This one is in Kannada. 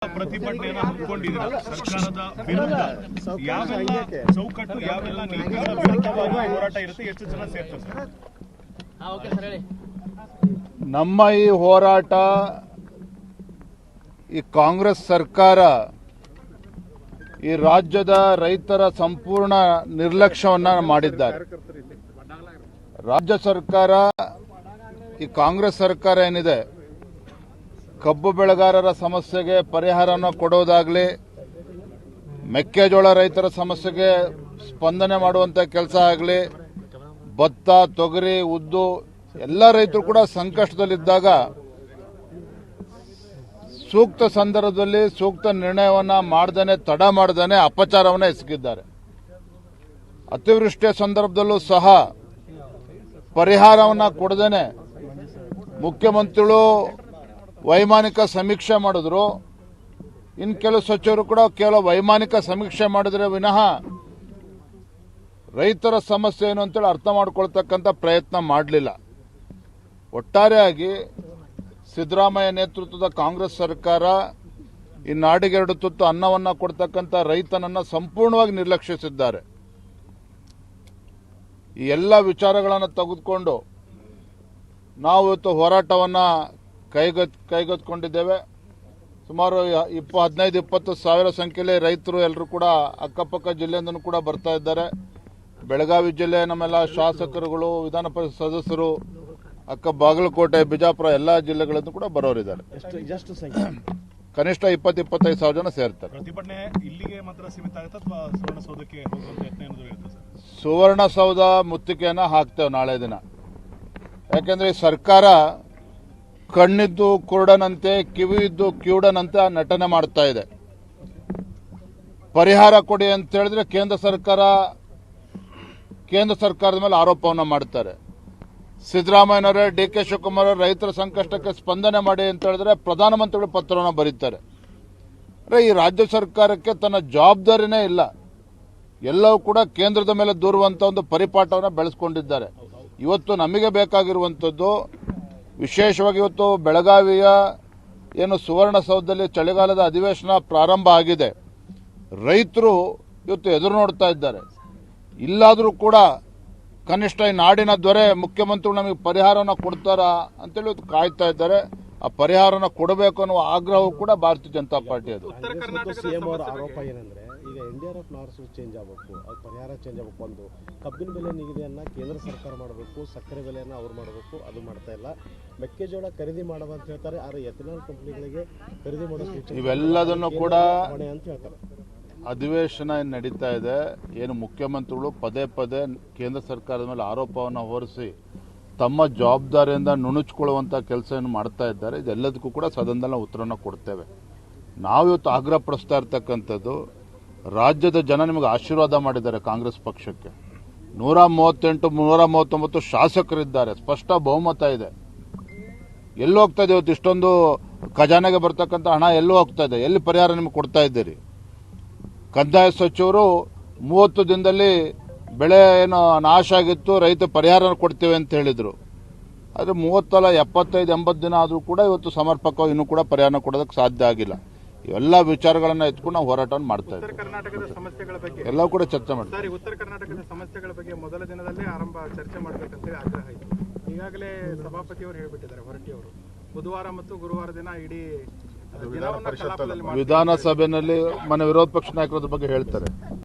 ಪ್ರತಿಭಟನೆಯನ್ನು ಹಮ್ಮಿಕೊಂಡಿದ್ದಾರೆ ಸರ್ಕಾರದ ವಿರುದ್ಧ. ಯಾವೆಲ್ಲ ಚೌಕಟ್ಟು, ಯಾವೆಲ್ಲ ನೀತಿಗಳ ವಿರುದ್ಧವಾಗಿ ಹೋರಾಟ ಇರುತ್ತೆ, ಎಷ್ಟು ಜನ ಸೇರ್ತಾರೆ? ನಮ್ಮ ಈ ಹೋರಾಟ ಈ ಕಾಂಗ್ರೆಸ್ ಸರ್ಕಾರ ಈ ರಾಜ್ಯದ ರೈತರ ಸಂಪೂರ್ಣ ನಿರ್ಲಕ್ಷ್ಯವನ್ನ ಮಾಡಿದ್ದಾರೆ. ರಾಜ್ಯ ಸರ್ಕಾರ, ಈ ಕಾಂಗ್ರೆಸ್ ಸರ್ಕಾರ ಏನಿದೆ, ಕಬ್ಬು ಬೆಳೆಗಾರರ ಸಮಸ್ಯೆಗೆ ಪರಿಹಾರವನ್ನು ಕೊಡೋದಾಗ್ಲಿ, ಮೆಕ್ಕೆಜೋಳ ರೈತರ ಸಮಸ್ಯೆಗೆ ಸ್ಪಂದನೆ ಮಾಡುವಂತ ಕೆಲಸ ಆಗಲಿ, ಭತ್ತ, ತೊಗರಿ, ಉದ್ದು ಎಲ್ಲ ರೈತರು ಕೂಡ ಸಂಕಷ್ಟದಲ್ಲಿದ್ದಾಗ ಸೂಕ್ತ ಸಂದರ್ಭದಲ್ಲಿ ಸೂಕ್ತ ನಿರ್ಣಯವನ್ನ ಮಾಡದೇನೆ, ತಡ ಮಾಡದೇನೆ ಅಪಚಾರವನ್ನು ಎಸಗಿದ್ದಾರೆ. ಅತಿವೃಷ್ಟಿಯ ಸಂದರ್ಭದಲ್ಲೂ ಸಹ ಪರಿಹಾರವನ್ನ ಕೊಡದೇನೆ ಮುಖ್ಯಮಂತ್ರಿಗಳು ವೈಮಾನಿಕ ಸಮೀಕ್ಷೆ ಮಾಡಿದ್ರು. ಇನ್ನು ಕೆಲವು ಸಚಿವರು ಕೂಡ ಕೇವಲ ವೈಮಾನಿಕ ಸಮೀಕ್ಷೆ ಮಾಡಿದ್ರೆ ವಿನಃ ರೈತರ ಸಮಸ್ಯೆ ಏನು ಅಂತೇಳಿ ಅರ್ಥ ಮಾಡ್ಕೊಳ್ತಕ್ಕಂಥ ಪ್ರಯತ್ನ ಮಾಡಲಿಲ್ಲ. ಒಟ್ಟಾರೆಯಾಗಿ ಸಿದ್ದರಾಮಯ್ಯ ನೇತೃತ್ವದ ಕಾಂಗ್ರೆಸ್ ಸರ್ಕಾರ ಈ ನಾಡಿಗೆ 2 ತುತ್ತು ಅನ್ನವನ್ನ ಕೊಡ್ತಕ್ಕಂಥ ರೈತನನ್ನ ಸಂಪೂರ್ಣವಾಗಿ ನಿರ್ಲಕ್ಷಿಸಿದ್ದಾರೆ. ಈ ಎಲ್ಲ ವಿಚಾರಗಳನ್ನು ತೆಗೆದುಕೊಂಡು ನಾವು ಇವತ್ತು ಹೋರಾಟವನ್ನ ಕೈಗೆತ್ತಿಕೊಂಡಿದ್ದೇವೆ. ಸುಮಾರು 15-20 ಸಾವಿರ ಸಂಖ್ಯೆಯಲ್ಲಿ ರೈತರು ಎಲ್ಲರೂ ಕೂಡ ಅಕ್ಕಪಕ್ಕ ಜಿಲ್ಲೆಯಿಂದನೂ ಕೂಡ ಬರ್ತಾ ಇದ್ದಾರೆ. ಬೆಳಗಾವಿ ಜಿಲ್ಲೆ ನಮ್ಮೆಲ್ಲ ಶಾಸಕರುಗಳು, ವಿಧಾನ ಪರಿಷತ್ ಸದಸ್ಯರು, ಬಾಗಲಕೋಟೆ, ಬಿಜಾಪುರ ಎಲ್ಲ ಜಿಲ್ಲೆಗಳಿಂದ ಕೂಡ ಬರೋರಿದ್ದಾರೆ. ಕನಿಷ್ಠ 20-25 ಸಾವಿರ ಜನ ಸೇರ್ತಾರೆ. ಪ್ರತಿಭಟನೆ ಇಲ್ಲಿಗೆ ಮಾತ್ರ ಸೀಮಿತ ಆಗುತ್ತೆ ಅಥವಾ ಸುವರ್ಣಸೌಧಕ್ಕೆ ಹೋಗುವಂತ ಯತ್ನ ಏನಾದರೂ ಇರುತ್ತೆ ಸರ್? ಸುವರ್ಣಸೌಧ ಮುತ್ತಿಗೆಯನ್ನ ಹಾಕ್ತೇವೆ ನಾಳೆ ದಿನ. ಯಾಕೆಂದ್ರೆ ಈ ಸರ್ಕಾರ ಕಣ್ಣಿದ್ದು ಕುರುಡನಂತೆ, ಕಿವಿ ಇದ್ದು ಕಿವುಡನಂತೆ ನಟನೆ ಮಾಡ್ತಾ ಇದೆ. ಪರಿಹಾರ ಕೊಡಿ ಅಂತ ಹೇಳಿದ್ರೆ ಕೇಂದ್ರ ಸರ್ಕಾರದ ಮೇಲೆ ಆರೋಪವನ್ನು ಮಾಡ್ತಾರೆ. ಸಿದ್ದರಾಮಯ್ಯನವರೇ, DK ಶಿವಕುಮಾರ್ ರೈತರ ಸಂಕಷ್ಟಕ್ಕೆ ಸ್ಪಂದನೆ ಮಾಡಿ ಅಂತ ಹೇಳಿದ್ರೆ ಪ್ರಧಾನಮಂತ್ರಿಗಳು ಪತ್ರವನ್ನು ಬರೀತಾರೆ. ಈ ರಾಜ್ಯ ಸರ್ಕಾರಕ್ಕೆ ತನ್ನ ಜವಾಬ್ದಾರಿನೇ ಇಲ್ಲ. ಎಲ್ಲವೂ ಕೂಡ ಕೇಂದ್ರದ ಮೇಲೆ ದೂರುವಂತ ಒಂದು ಪರಿಪಾಠವನ್ನು ಬೆಳೆಸ್ಕೊಂಡಿದ್ದಾರೆ. ಇವತ್ತು ನಮಗೆ ಬೇಕಾಗಿರುವಂಥದ್ದು, ವಿಶೇಷವಾಗಿ ಇವತ್ತು ಬೆಳಗಾವಿಯ ಏನು ಸುವರ್ಣಸೌಧದಲ್ಲಿ ಚಳಿಗಾಲದ ಅಧಿವೇಶನ ಪ್ರಾರಂಭ ಆಗಿದೆ. ರೈತರು ಇವತ್ತು ಎದುರು ನೋಡ್ತಾ ಇದ್ದಾರೆ. ಇಲ್ಲಾದರೂ ಕೂಡ ಕನಿಷ್ಠ ಈ ನಾಡಿನ ದೊರೆ ಮುಖ್ಯಮಂತ್ರಿಗಳು ನಮಗೆ ಪರಿಹಾರವನ್ನು ಕೊಡ್ತಾರಾ ಅಂತೇಳಿ ಇವತ್ತು ಕಾಯ್ತಾ ಇದ್ದಾರೆ. ಆ ಪರಿಹಾರನ ಕೊಡಬೇಕು ಅನ್ನುವ ಆಗ್ರಹವೂ ಕೂಡ ಭಾರತೀಯ ಜನತಾ ಪಾರ್ಟಿ ಅದು. ಸಿಎಂ ಅವರ ಆರೋಪ ಏನಂದ್ರೆ, ಈಗ NDRF ನಾರ್ಸ್ ಚೇಂಜ್ ಆಗಬೇಕು, ಅದು ಪರಿಹಾರ ಚೇಂಜ್ ಆಗಬೇಕು. ಒಂದು ಕಬ್ಬಿನ ಬೆಲೆ ನಿಗದಿಯನ್ನ ಕೇಂದ್ರ ಸರ್ಕಾರ ಮಾಡಬೇಕು, ಸಕ್ಕರೆ ಬೆಲೆಯನ್ನ ಅವ್ರು ಮಾಡಬೇಕು, ಅದು ಮಾಡ್ತಾ ಇಲ್ಲ. ಮೆಕ್ಕೆಜೋಳ ಖರೀದಿ ಮಾಡುವ ಅಂತ ಹೇಳ್ತಾರೆ, ಆದರೆ ಎಥೆನಾಲ್ ಕಂಪನಿಗಳಿಗೆ ಖರೀದಿ ಮಾಡೋ ಇವೆಲ್ಲದನ್ನು ಕೂಡ ಅಂತ ಹೇಳ್ತಾರೆ. ಅಧಿವೇಶನ ನಡೀತಾ ಇದೆ. ಏನು ಮುಖ್ಯಮಂತ್ರಿಗಳು ಪದೇ ಪದೇ ಕೇಂದ್ರ ಸರ್ಕಾರದ ಮೇಲೆ ಆರೋಪವನ್ನು ಹೊರಿಸಿ ತಮ್ಮ ಜವಾಬ್ದಾರಿಯಿಂದ ನುಣುಚಿಕೊಳ್ಳುವಂಥ ಕೆಲಸ ಏನು ಮಾಡ್ತಾ ಇದ್ದಾರೆ. ಇದೆಲ್ಲದಕ್ಕೂ ಕೂಡ ಸದನದಲ್ಲಿ ಉತ್ತರವನ್ನು ಕೊಡ್ತೇವೆ. ನಾವಿವತ್ತು ಆಗ್ರಹ ಪಡಿಸ್ತಾ ಇರ್ತಕ್ಕಂಥದ್ದು, ರಾಜ್ಯದ ಜನ ನಿಮಗೆ ಆಶೀರ್ವಾದ ಮಾಡಿದ್ದಾರೆ. ಕಾಂಗ್ರೆಸ್ ಪಕ್ಷಕ್ಕೆ 138-139 ಶಾಸಕರಿದ್ದಾರೆ. ಸ್ಪಷ್ಟ ಬಹುಮತ ಇದೆ. ಎಲ್ಲಿ ಹೋಗ್ತಾ ಇದೆ ಇವತ್ತು ಇಷ್ಟೊಂದು ಖಜಾನೆಗೆ ಬರ್ತಕ್ಕಂಥ ಹಣ? ಎಲ್ಲಿ ಹೋಗ್ತಾ ಇದೆ? ಎಲ್ಲಿ ಪರಿಹಾರ ನಿಮಗೆ ಕೊಡ್ತಾ ಇದ್ದೀರಿ? ಕಂದಾಯ ಸಚಿವರು 30 ದಿನದಲ್ಲಿ ಬೆಳೆ ಏನು ನಾಶ ಆಗಿತ್ತು, ರೈತ ಪರಿಹಾರ ಕೊಡ್ತೇವೆ ಅಂತ ಹೇಳಿದ್ರು. ಆದರೆ 30 ಅಲ್ಲ 75-80 ದಿನ ಆದರೂ ಕೂಡ ಇವತ್ತು ಸಮರ್ಪಕವಾಗಿ ಇನ್ನೂ ಕೂಡ ಪರಿಹಾರ ಕೊಡೋದಕ್ಕೆ ಸಾಧ್ಯ ಆಗಿಲ್ಲ. ಇವೆಲ್ಲ ವಿಚಾರಗಳನ್ನ ಎತ್ಕೊಂಡು ನಾವು ಹೋರಾಟವನ್ನು ಮಾಡ್ತಾ ಇದ್ದೀವಿ. ಕರ್ನಾಟಕದ ಸಮಸ್ಯೆಗಳ ಬಗ್ಗೆ ಎಲ್ಲವೂ ಕೂಡ ಚರ್ಚೆ ಮಾಡ್ತೀವಿ. ಉತ್ತರ ಕರ್ನಾಟಕದ ಸಮಸ್ಯೆಗಳ ಬಗ್ಗೆ ಮೊದಲ ದಿನದಲ್ಲೇ ಚರ್ಚೆ ಮಾಡಬೇಕಂತೇಳಿ ಆಗ್ರಹ ಇತ್ತು. ಈಗಾಗಲೇ ಸಭಾಪತಿಯವರು ಹೇಳಿಬಿಟ್ಟಿದ್ದಾರೆ, ಹೊರಟ್ಟಿ ಅವರು, ಬುಧವಾರ ಮತ್ತು ಗುರುವಾರ ದಿನ ಇಡೀ ವಿಧಾನಸಭೆಯಲ್ಲಿ ಮನೆ ವಿರೋಧ ಪಕ್ಷ ನಾಯಕರ ಬಗ್ಗೆ ಹೇಳ್ತಾರೆ.